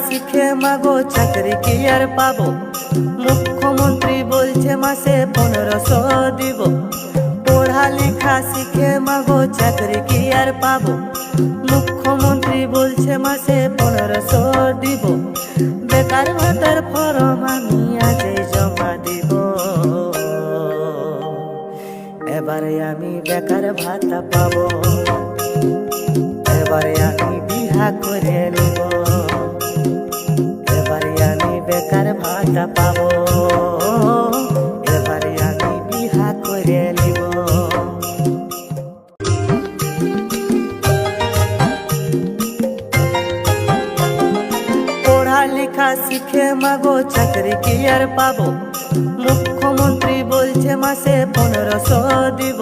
শিখে মাগো চাকরি কি আর পাবো? মুখ্যমন্ত্রী বলছে মাসে 1500 দিব। পড়ালেখা শিখে মাগো চাকরি কি আর পাবো? মুখ্যমন্ত্রী বলছে মাসে 1500 দিব। বেকার ভাতার ফরম আমি আজই জমা দিব। এবারে আমি বেকার ভাতা পাবো, এবারে আমি বিহা করে নিব। এবারে আমি বেকার ভাতা পাবো, এবারে আমি বিহা করে নিব। পড়ালেখা শিখে মাগো চাকরি কি আর পাবো? মুখ্যমন্ত্রী বলছে মাসে 1500 দিব।